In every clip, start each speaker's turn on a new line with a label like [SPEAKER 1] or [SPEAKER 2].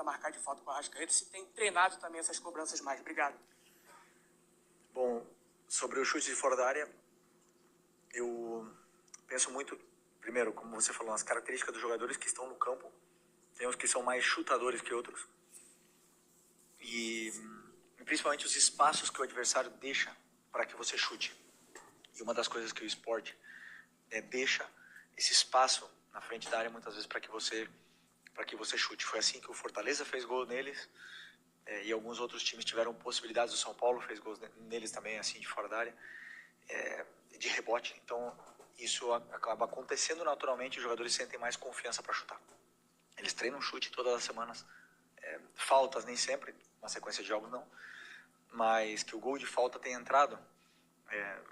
[SPEAKER 1] marcar de falta com o Arrascaeta, se tem treinado também essas cobranças mais. Obrigado.
[SPEAKER 2] Bom, sobre o chute de fora da área, eu penso muito, primeiro, como você falou, nas características dos jogadores que estão no campo. Tem uns que são mais chutadores que outros. E principalmente os espaços que o adversário deixa para que você chute. E uma das coisas que o esporte deixa esse espaço na frente da área muitas vezes para que você chute. Foi assim que o Fortaleza fez gol neles, e alguns outros times tiveram possibilidades. O São Paulo fez gols neles também, assim, de fora da área, de rebote. Então isso acaba acontecendo naturalmente, os jogadores sentem mais confiança para chutar. Eles treinam chute todas as semanas, faltas nem sempre, uma sequência de jogos não, mas que o gol de falta tenha entrado.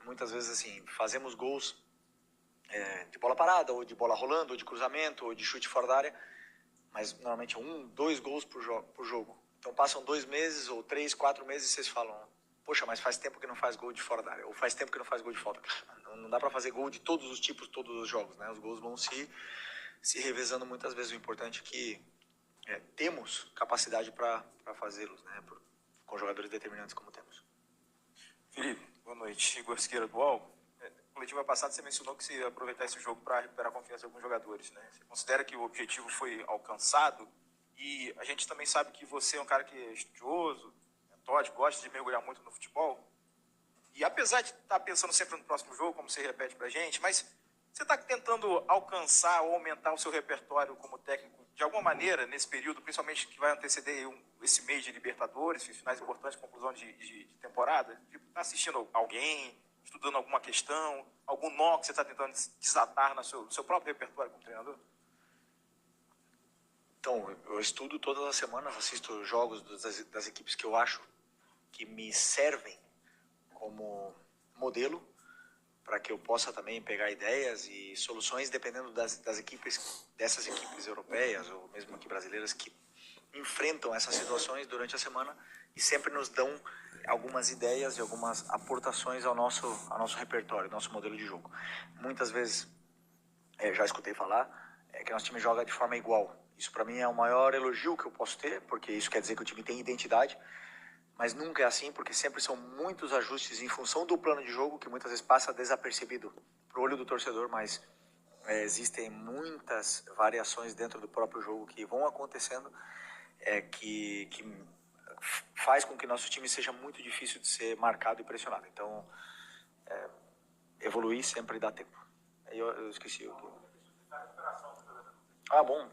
[SPEAKER 2] Muitas vezes assim, fazemos gols de bola parada, ou de bola rolando, ou de cruzamento, ou de chute fora da área, mas normalmente 1, 2 gols por jogo. Então passam 2 meses, ou 3, 4 meses, e vocês falam, poxa, mas faz tempo que não faz gol de fora da área, ou faz tempo que não faz gol de falta. Não dá para fazer gol de todos os tipos, todos os jogos, né? Os gols vão se revezando muitas vezes. O importante é que temos capacidade para fazê-los, né? Com jogadores determinantes como temos.
[SPEAKER 3] Felipe, boa noite. Igor Siqueira do UOL. Na coletiva passada você mencionou que você ia aproveitar esse jogo para recuperar a confiança de alguns jogadores, né? Você considera que o objetivo foi alcançado? E a gente também sabe que você é um cara que é estudioso, metódico, gosta de mergulhar muito no futebol. E apesar de estar pensando sempre no próximo jogo, como você repete pra gente, mas você está tentando alcançar ou aumentar o seu repertório como técnico de alguma maneira nesse período, principalmente que vai anteceder esse mês de Libertadores, finais importantes, conclusão de temporada? Tipo, tá assistindo alguém, estudando alguma questão, algum nó que você está tentando desatar no seu próprio repertório como treinador?
[SPEAKER 2] Então, eu estudo todas as semanas, assisto jogos das equipes que eu acho que me servem como modelo, para que eu possa também pegar ideias e soluções dependendo dessas equipes europeias ou mesmo aqui brasileiras que enfrentam essas situações durante a semana e sempre nos dão algumas ideias e algumas aportações ao nosso repertório, ao nosso modelo de jogo. Muitas vezes, já escutei falar, que nosso time joga de forma igual. Isso para mim é o maior elogio que eu posso ter, porque isso quer dizer que o time tem identidade. Mas nunca é assim, porque sempre são muitos ajustes em função do plano de jogo, que muitas vezes passa desapercebido para o olho do torcedor, mas existem muitas variações dentro do próprio jogo que vão acontecendo, que faz com que nosso time seja muito difícil de ser marcado e pressionado. Então, evoluir sempre dá tempo. Eu esqueci o que... Bom,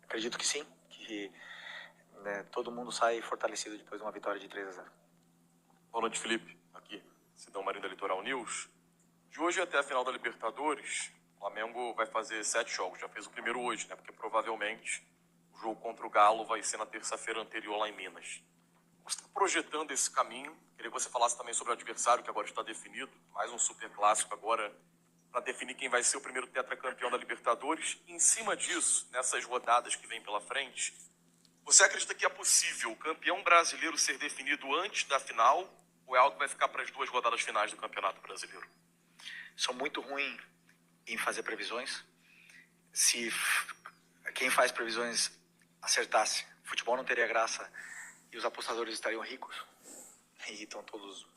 [SPEAKER 2] acredito que sim, que... todo mundo sai fortalecido depois de uma vitória de 3-0.
[SPEAKER 4] Boa noite, Felipe. Aqui, Sidão Marinho da Litoral News. De hoje até a final da Libertadores, o Flamengo vai fazer 7 jogos. Já fez o primeiro hoje, né? Porque provavelmente o jogo contra o Galo vai ser na terça-feira anterior lá em Minas. Você está projetando esse caminho? Queria que você falasse também sobre o adversário, que agora está definido. Mais um super clássico agora para definir quem vai ser o primeiro tetracampeão da Libertadores. E, em cima disso, nessas rodadas que vem pela frente, você acredita que é possível o campeão brasileiro ser definido antes da final ou é algo que vai ficar para as 2 rodadas finais do Campeonato Brasileiro?
[SPEAKER 2] Sou muito ruim em fazer previsões. Se quem faz previsões acertasse, o futebol não teria graça e os apostadores estariam ricos e estão todos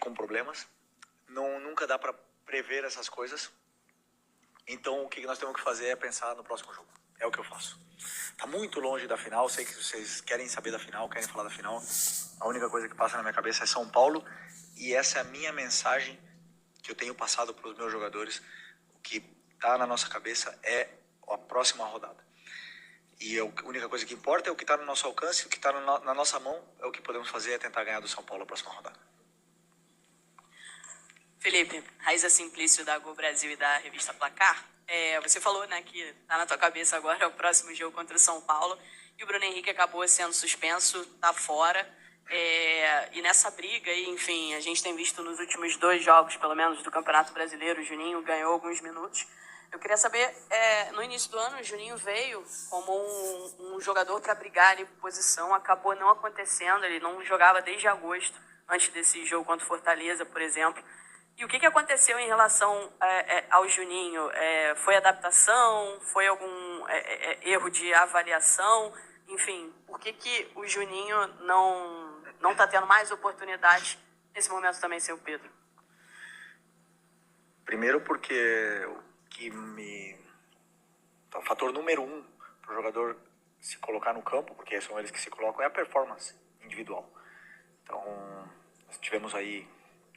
[SPEAKER 2] com problemas. Nunca dá para prever essas coisas. Então o que nós temos que fazer é pensar no próximo jogo. É o que eu faço. Tá muito longe da final, sei que vocês querem saber da final, querem falar da final. A única coisa que passa na minha cabeça é São Paulo, e essa é a minha mensagem que eu tenho passado para os meus jogadores. O que tá na nossa cabeça é a próxima rodada. E a única coisa que importa é o que está no nosso alcance, o que está na nossa mão é o que podemos fazer, é tentar ganhar do São Paulo a próxima rodada.
[SPEAKER 5] Felipe, Raíza Simplício da Gol Brasil e da revista Placar. Você falou, né, que tá na tua cabeça agora o próximo jogo contra o São Paulo e o Bruno Henrique acabou sendo suspenso, tá fora. E nessa briga aí, enfim, a gente tem visto nos últimos 2 jogos, pelo menos, do Campeonato Brasileiro, o Juninho ganhou alguns minutos. Eu queria saber, no início do ano, o Juninho veio como um jogador para brigar ali por posição, acabou não acontecendo, ele não jogava desde agosto, antes desse jogo contra o Fortaleza, por exemplo. E o que aconteceu em relação ao Juninho? Foi adaptação? Foi algum erro de avaliação? Enfim, por que o Juninho não tá tendo mais oportunidades nesse momento também sem o Pedro?
[SPEAKER 2] Primeiro porque o fator número 1 para o jogador se colocar no campo, porque são eles que se colocam, é a performance individual. Então, nós tivemos aí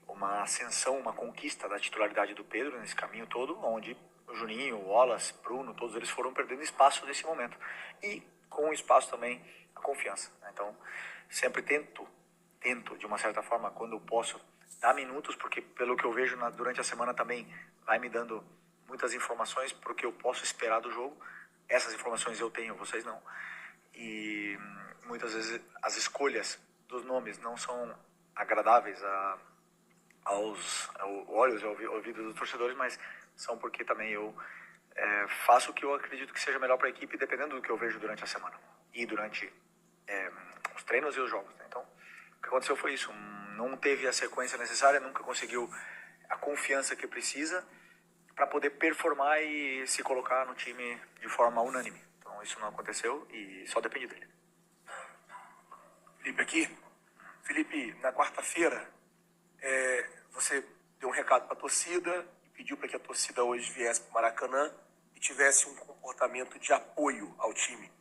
[SPEAKER 2] uma ascensão, uma conquista da titularidade do Pedro nesse caminho todo, onde o Juninho, o Wallace, Bruno, todos eles foram perdendo espaço nesse momento. E com o espaço também a confiança. Então, sempre tento, de uma certa forma, quando eu posso, dar minutos, porque pelo que eu vejo durante a semana também vai me dando muitas informações para o que eu posso esperar do jogo. Essas informações eu tenho, vocês não. E muitas vezes as escolhas dos nomes não são agradáveis aos olhos e ouvidos dos torcedores, mas são porque também eu faço o que eu acredito que seja melhor para a equipe, dependendo do que eu vejo durante a semana e durante os treinos e os jogos. Né? Então, o que aconteceu foi isso. Não teve a sequência necessária, nunca conseguiu a confiança que precisa para poder performar e se colocar no time de forma unânime. Então, isso não aconteceu e só depende dele.
[SPEAKER 6] Felipe aqui. Felipe, na quarta-feira, você deu um recado para a torcida e pediu para que a torcida hoje viesse para o Maracanã e tivesse um comportamento de apoio ao time.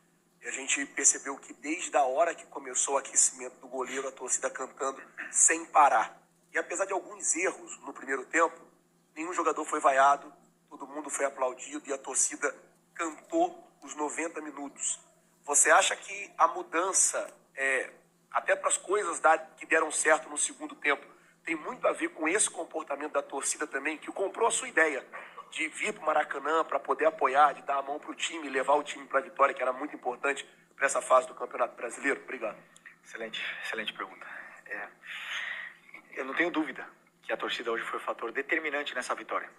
[SPEAKER 6] E a gente percebeu que desde a hora que começou o aquecimento do goleiro, a torcida cantando sem parar. E apesar de alguns erros no primeiro tempo, nenhum jogador foi vaiado, todo mundo foi aplaudido e a torcida cantou os 90 minutos. Você acha que a mudança, até para as coisas que deram certo no segundo tempo, tem muito a ver com esse comportamento da torcida também, que comprou a sua ideia de vir para o Maracanã para poder apoiar, de dar a mão para o time, levar o time para a vitória, que era muito importante para essa fase do Campeonato Brasileiro? Obrigado.
[SPEAKER 2] Excelente pergunta. Eu não tenho dúvida que a torcida hoje foi um fator determinante nessa vitória.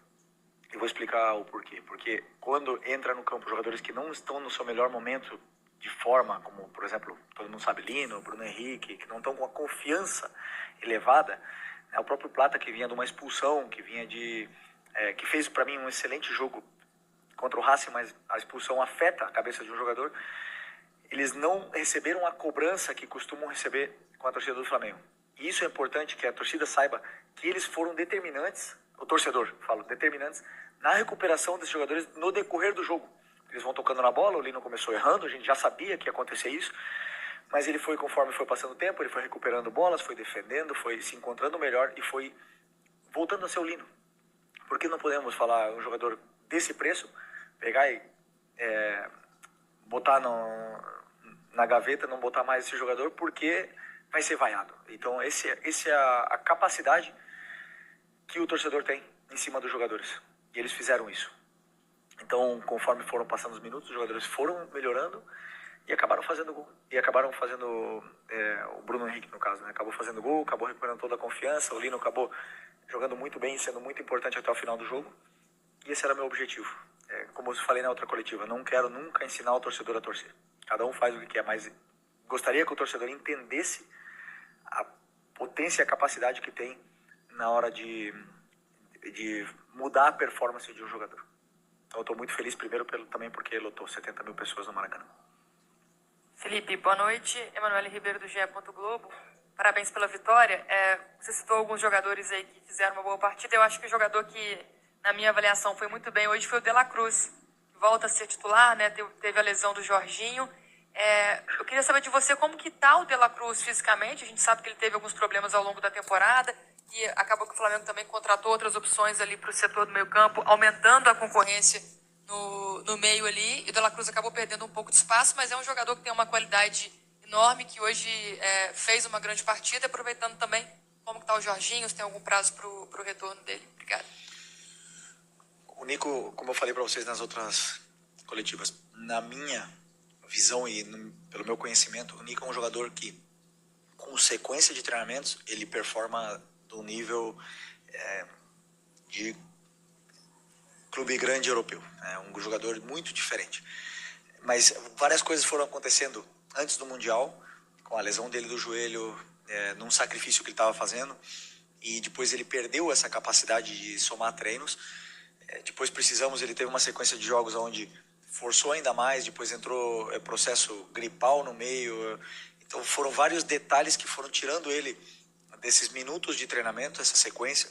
[SPEAKER 2] E vou explicar o porquê. Porque quando entra no campo jogadores que não estão no seu melhor momento de forma, como, por exemplo, todo mundo sabe, Lino, Bruno Henrique, que não estão com a confiança elevada, o próprio Plata, que vinha de uma expulsão, que vinha que fez para mim um excelente jogo contra o Racing, mas a expulsão afeta a cabeça de um jogador, eles não receberam a cobrança que costumam receber com a torcida do Flamengo. E isso é importante que a torcida saiba que eles foram determinantes, o torcedor, falo, determinantes, na recuperação desses jogadores no decorrer do jogo. Eles vão tocando na bola, o Lino começou errando, a gente já sabia que ia acontecer isso, mas ele foi, conforme foi passando o tempo, ele foi recuperando bolas, foi defendendo, foi se encontrando melhor e foi voltando a ser o Lino. Por que não podemos falar um jogador desse preço, pegar e botar na gaveta, não botar mais esse jogador, porque vai ser vaiado. Então, esse é a capacidade que o torcedor tem em cima dos jogadores. E eles fizeram isso. Então, conforme foram passando os minutos, os jogadores foram melhorando e acabaram fazendo gol. E acabaram fazendo, o Bruno Henrique, no caso, né? Acabou fazendo gol, acabou recuperando toda a confiança, o Lino acabou jogando muito bem, sendo muito importante até o final do jogo. E esse era o meu objetivo. Como eu falei na outra coletiva, não quero nunca ensinar o torcedor a torcer. Cada um faz o que quer, mas gostaria que o torcedor entendesse a potência e a capacidade que tem na hora de mudar a performance de um jogador. Então eu estou muito feliz, primeiro também porque lotou 70 mil pessoas no Maracanã.
[SPEAKER 7] Felipe, boa noite. Emanuele Ribeiro do GE. Globo. Parabéns pela vitória. Você citou alguns jogadores aí que fizeram uma boa partida. Eu acho que o jogador que, na minha avaliação, foi muito bem hoje foi o De La Cruz, que volta a ser titular, né? Teve a lesão do Jorginho. Eu queria saber de você como que tá o De La Cruz fisicamente. A gente sabe que ele teve alguns problemas ao longo da temporada e acabou que o Flamengo também contratou outras opções ali para o setor do meio campo, aumentando a concorrência no meio ali. E o De La Cruz acabou perdendo um pouco de espaço, mas é um jogador que tem uma qualidade enorme, que hoje fez uma grande partida, aproveitando também como que tá o Jorginho, se tem algum prazo para o retorno dele. Obrigada.
[SPEAKER 2] O Nico, como eu falei para vocês nas outras coletivas, na minha visão e pelo meu conhecimento, o Nico é um jogador que, com sequência de treinamentos, ele performa do nível de clube grande europeu. É um jogador muito diferente. Mas várias coisas foram acontecendo antes do Mundial, com a lesão dele do joelho, num sacrifício que ele estava fazendo, e depois ele perdeu essa capacidade de somar treinos. Depois ele teve uma sequência de jogos onde forçou ainda mais, depois entrou processo gripal no meio. Então foram vários detalhes que foram tirando ele desses minutos de treinamento, essa sequência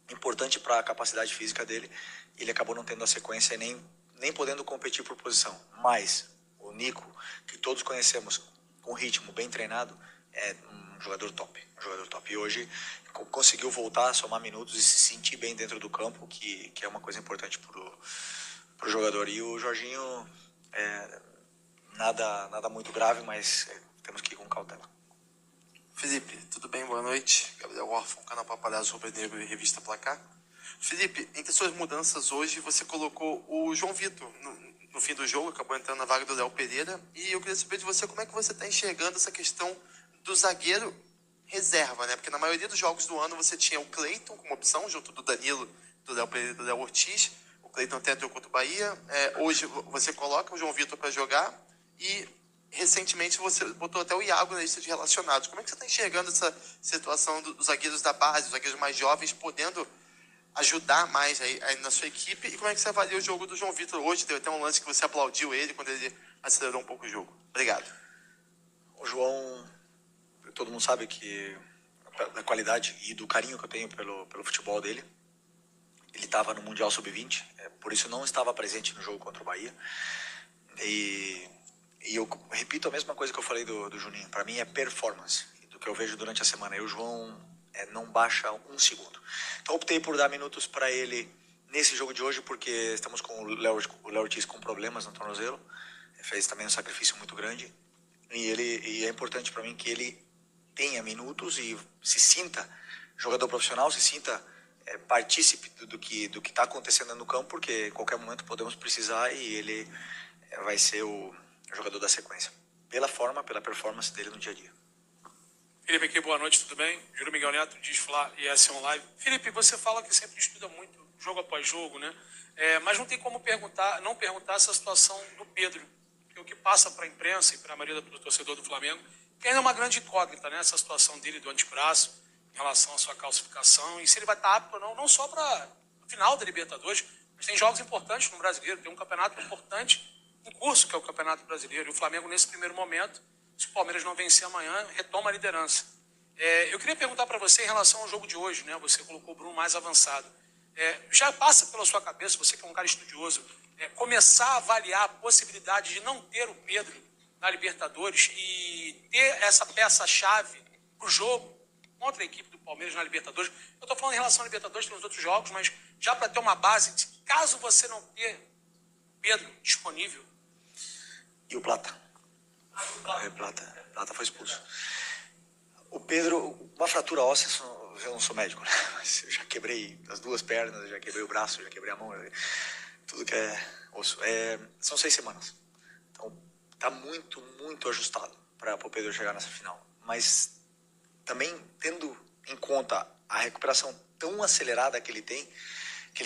[SPEAKER 2] importante para a capacidade física dele. Ele acabou não tendo a sequência e nem podendo competir por posição. Mas o Nico, que todos conhecemos, com ritmo bem treinado, é um jogador top. E hoje conseguiu voltar a somar minutos e se sentir bem dentro do campo, que é uma coisa importante pro jogador. E o Jorginho, nada muito grave, mas temos que ir com cautela.
[SPEAKER 8] Felipe, tudo bem? Boa noite. Gabriel Orfão, canal Papalhaço Rubro-Negro e Revista Placar. Felipe, entre suas mudanças hoje, você colocou o João Vitor no fim do jogo, acabou entrando na vaga do Léo Pereira. E eu queria saber de você como é que você está enxergando essa questão do zagueiro reserva, né? Porque na maioria dos jogos do ano você tinha o Cleiton como opção, junto do Danilo, do Léo Pereira e do Léo Ortiz. O Cleiton até entrou contra o Bahia. Hoje você coloca o João Vitor para jogar e recentemente você botou até o Iago na lista de relacionados. Como é que você está enxergando essa situação dos zagueiros da base, dos zagueiros mais jovens, podendo ajudar mais aí na sua equipe? E como é que você avalia o jogo do João Vitor hoje? Teve até um lance que você aplaudiu ele quando ele acelerou um pouco o jogo. Obrigado.
[SPEAKER 2] O João, todo mundo sabe que da qualidade e do carinho que eu tenho pelo futebol dele. Ele estava no Mundial Sub-20, por isso não estava presente no jogo contra o Bahia. E eu repito a mesma coisa que eu falei do Juninho. Para mim é performance, do que eu vejo durante a semana. E o João não baixa um segundo. Então optei por dar minutos para ele nesse jogo de hoje, porque estamos com o Léo Ortiz com problemas no tornozelo. Fez também um sacrifício muito grande. E é importante para mim que ele tenha minutos e se sinta jogador profissional, se sinta partícipe do que está acontecendo no campo, porque em qualquer momento podemos precisar e ele vai ser o jogador da sequência, pela performance dele no dia a dia.
[SPEAKER 9] Felipe, aqui, boa noite, tudo bem? Júlio Miguel Neto, Disfla e S1 Live. Felipe, você fala que sempre estuda muito, jogo após jogo, né? Mas não tem como não perguntar essa situação do Pedro, que é o que passa para a imprensa e para a maioria do torcedor do Flamengo, que ainda é uma grande incógnita, né? Essa situação dele do antebraço, em relação à sua calcificação, e se ele vai estar apto ou não só para o final da Libertadores, mas tem jogos importantes no Brasileiro, tem um campeonato importante em curso, que é o Campeonato Brasileiro. E o Flamengo, nesse primeiro momento, se o Palmeiras não vencer amanhã, retoma a liderança. Eu queria perguntar para você em relação ao jogo de hoje, né? Você colocou o Bruno mais avançado. Já passa pela sua cabeça, você que é um cara estudioso, começar a avaliar a possibilidade de não ter o Pedro na Libertadores e ter essa peça-chave para o jogo contra a equipe do Palmeiras na Libertadores? Eu estou falando em relação à Libertadores, tem os outros jogos, mas já para ter uma base, caso você não ter Pedro disponível.
[SPEAKER 2] E o Plata? Plata foi expulso. O Pedro, uma fratura óssea, eu não sou médico, né? Mas eu já quebrei as duas pernas, eu já quebrei o braço, já quebrei a mão, tudo que é osso. São 6 semanas. Então, tá muito, muito ajustado para o Pedro chegar nessa final. Mas também tendo em conta a recuperação tão acelerada que ele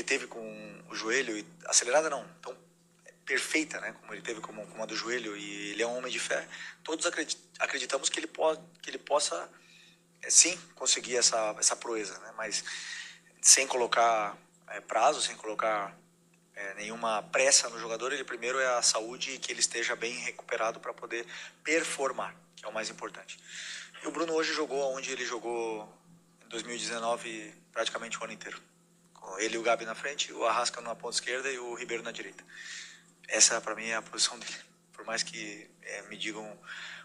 [SPEAKER 2] teve com o joelho, e acelerada não, tão perfeita, né, como ele teve com a do joelho, e ele é um homem de fé, todos acreditamos que ele possa sim conseguir essa proeza, né, mas sem colocar prazo, sem colocar nenhuma pressa no jogador. Ele primeiro é a saúde e que ele esteja bem recuperado para poder performar, que é o mais importante. E o Bruno hoje jogou onde ele jogou em 2019 praticamente o ano inteiro, com ele e o Gabi na frente, o Arrasca na ponta esquerda e o Ribeiro na direita. Essa, para mim, é a posição dele. Por mais que me digam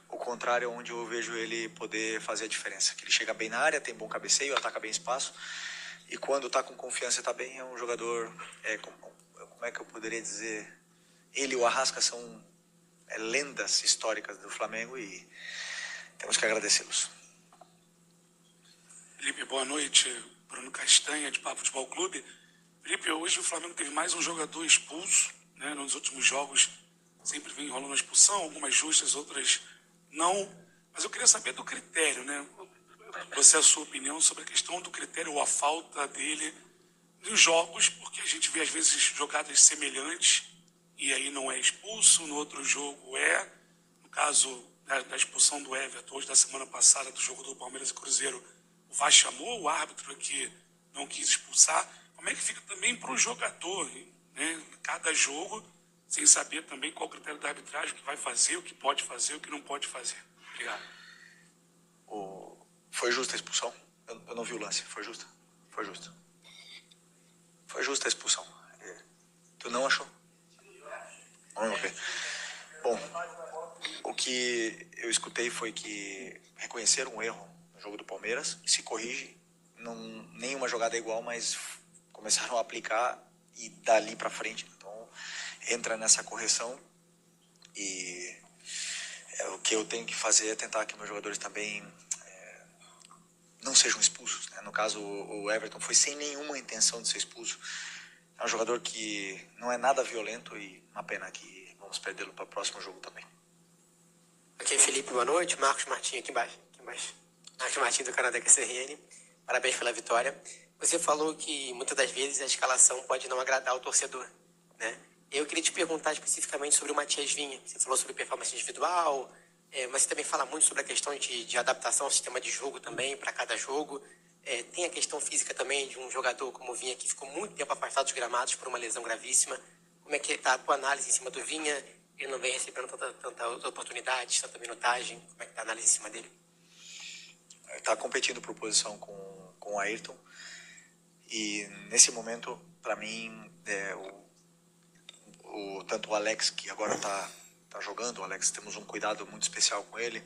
[SPEAKER 2] o contrário, onde eu vejo ele poder fazer a diferença. Que ele chega bem na área, tem bom cabeceio, ataca bem espaço. E quando está com confiança e está bem, é um jogador... como é que eu poderia dizer? Ele e o Arrasca são lendas históricas do Flamengo e temos que agradecê-los.
[SPEAKER 9] Felipe, boa noite. Bruno Castanha, de Papo Futebol Clube. Felipe, hoje o Flamengo teve mais um jogador expulso, né? Nos últimos jogos sempre vem rolando a expulsão, algumas justas, outras não. Mas eu queria saber do critério, né? Você, a sua opinião sobre a questão do critério ou a falta dele nos jogos, porque a gente vê às vezes jogadas semelhantes e aí não é expulso, no outro jogo é. No caso da expulsão do Everton, hoje da semana passada, do jogo do Palmeiras e Cruzeiro, o VAR chamou o árbitro que não quis expulsar. Como é que fica também para o jogador, né? Cada jogo sem saber também qual o critério da arbitragem, o que vai fazer, o que pode fazer, o que não pode fazer. Obrigado.
[SPEAKER 2] Foi justa a expulsão? Eu não vi o lance. Foi justa? Foi justa. Foi justa a expulsão. Tu não achou? Ok. Bom, o que eu escutei foi que reconheceram um erro no jogo do Palmeiras, se corrige, nenhuma jogada é igual, mas começaram a aplicar e dali para frente. Então, entra nessa correção e o que eu tenho que fazer é tentar que meus jogadores também não sejam expulsos, né? No caso, o Everton foi sem nenhuma intenção de ser expulso. É um jogador que não é nada violento e uma pena que vamos perdê-lo para o próximo jogo também.
[SPEAKER 10] Ok, Felipe, boa noite. Marcos Martins aqui embaixo. Marcos Martins do Canadá QCRN. Parabéns pela vitória. Você falou que muitas das vezes a escalação pode não agradar o torcedor, né? Eu queria te perguntar especificamente sobre o Matias Vinha. Você falou sobre performance individual, mas você também fala muito sobre a questão de adaptação ao sistema de jogo também, para cada jogo. Tem a questão física também de um jogador como o Vinha, que ficou muito tempo afastado dos gramados por uma lesão gravíssima. Como é que está a tua análise em cima do Vinha? Ele não vem recebendo tantas oportunidades, tanta minutagem. Como é que está a análise em cima dele?
[SPEAKER 2] Está competindo por posição com o Ayrton. E nesse momento, para mim, tanto o Alex, que agora está jogando, o Alex, temos um cuidado muito especial com ele,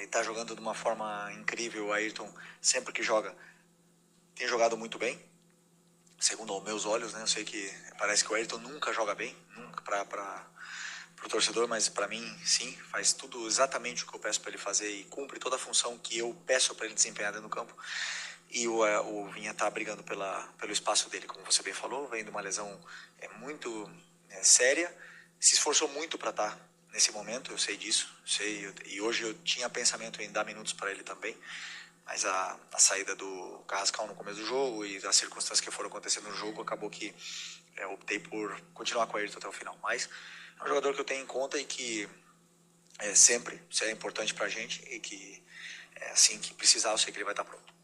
[SPEAKER 2] está jogando de uma forma incrível. O Ayrton, sempre que joga, tem jogado muito bem, segundo os meus olhos, né? Eu sei que parece que o Ayrton nunca joga bem, nunca para o torcedor, mas para mim, sim, faz tudo exatamente o que eu peço para ele fazer e cumpre toda a função que eu peço para ele desempenhar dentro do campo. E o Vinha está brigando pelo espaço dele, como você bem falou, vem de uma lesão muito séria, se esforçou muito para estar nesse momento, eu sei disso, e hoje eu tinha pensamento em dar minutos para ele também, mas a saída do Carrascal no começo do jogo e as circunstâncias que foram acontecendo no jogo, acabou que optei por continuar com ele até o final. Mas é um jogador que eu tenho em conta e que sempre é importante para a gente, e que assim que precisar, eu sei que ele vai estar pronto.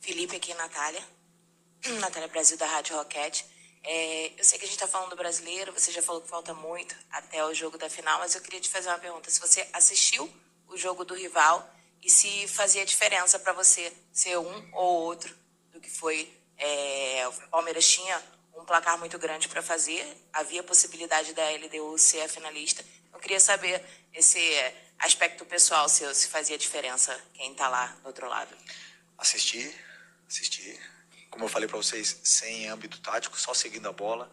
[SPEAKER 11] Felipe, aqui, Natália Brasil, da Rádio Roquete. Eu sei que a gente está falando do brasileiro, você já falou que falta muito até o jogo da final, mas eu queria te fazer uma pergunta. Se você assistiu o jogo do rival e se fazia diferença para você ser um ou outro do que foi. O Palmeiras tinha um placar muito grande para fazer, havia possibilidade da LDU ser a finalista. Eu queria saber esse aspecto pessoal seu, se fazia diferença quem está lá do outro lado.
[SPEAKER 2] Assisti, como eu falei para vocês, sem âmbito tático, só seguindo a bola,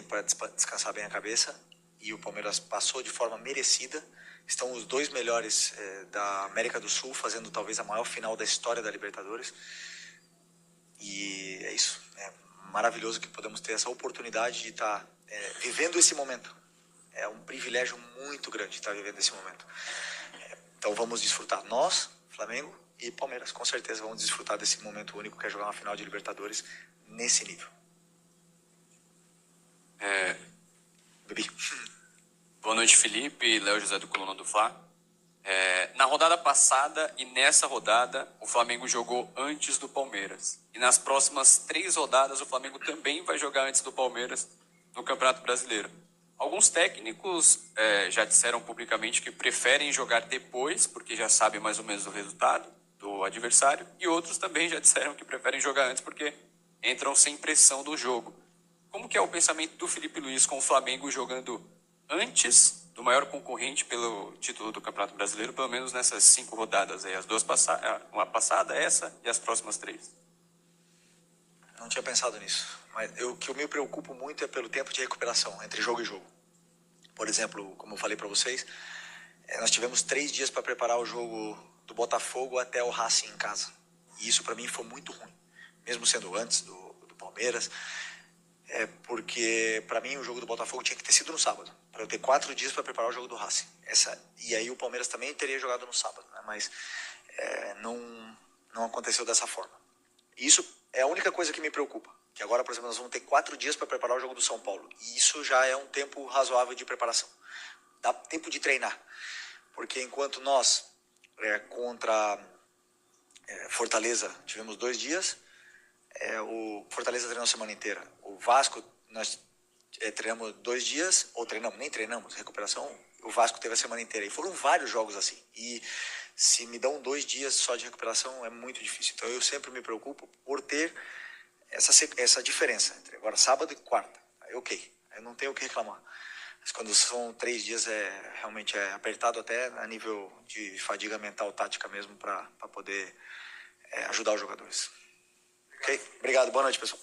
[SPEAKER 2] para descansar bem a cabeça, e o Palmeiras passou de forma merecida. Estão os dois melhores da América do Sul, fazendo talvez a maior final da história da Libertadores, e é isso, é maravilhoso que podemos ter essa oportunidade de estar vivendo esse momento. É um privilégio muito grande estar vivendo esse momento. Então vamos desfrutar, nós, Flamengo e Palmeiras, com certeza vamos desfrutar desse momento único que é jogar uma final de Libertadores nesse nível. Bebi.
[SPEAKER 12] Boa noite, Felipe. Léo José do Coluna do Fla. Na rodada passada e nessa rodada, o Flamengo jogou antes do Palmeiras. E nas próximas 3 rodadas, o Flamengo também vai jogar antes do Palmeiras no Campeonato Brasileiro. Alguns técnicos já disseram publicamente que preferem jogar depois, porque já sabem mais ou menos o resultado do adversário, e outros também já disseram que preferem jogar antes porque entram sem pressão do jogo. Como que é o pensamento do Felipe Luiz com o Flamengo jogando antes do maior concorrente pelo título do Campeonato Brasileiro, pelo menos nessas 5 rodadas aí, uma passada, essa e as próximas 3?
[SPEAKER 2] Não tinha pensado nisso, mas o que eu me preocupo muito é pelo tempo de recuperação entre jogo e jogo. Por exemplo, como eu falei para vocês, nós tivemos 3 dias para preparar o jogo do Botafogo até o Racing em casa. E isso para mim foi muito ruim, mesmo sendo antes do Palmeiras, porque para mim o jogo do Botafogo tinha que ter sido no sábado, para eu ter 4 dias para preparar o jogo do Racing. E aí o Palmeiras também teria jogado no sábado, né? Mas não aconteceu dessa forma. E isso é a única coisa que me preocupa, que agora, por exemplo, nós vamos ter 4 dias para preparar o jogo do São Paulo, e isso já é um tempo razoável de preparação. Dá tempo de treinar, porque enquanto nós contra Fortaleza tivemos 2 dias, o Fortaleza treinou a semana inteira. O Vasco, nós treinamos 2 dias, ou nem treinamos, recuperação, o Vasco teve a semana inteira. E foram vários jogos assim. E se me dão 2 dias só de recuperação, é muito difícil. Então eu sempre me preocupo por ter essa diferença entre agora sábado e quarta. Aí ok, eu não tenho o que reclamar. Mas quando são 3 dias, realmente é apertado até a nível de fadiga mental, tática mesmo, para poder ajudar os jogadores. Ok? Obrigado, boa noite, pessoal.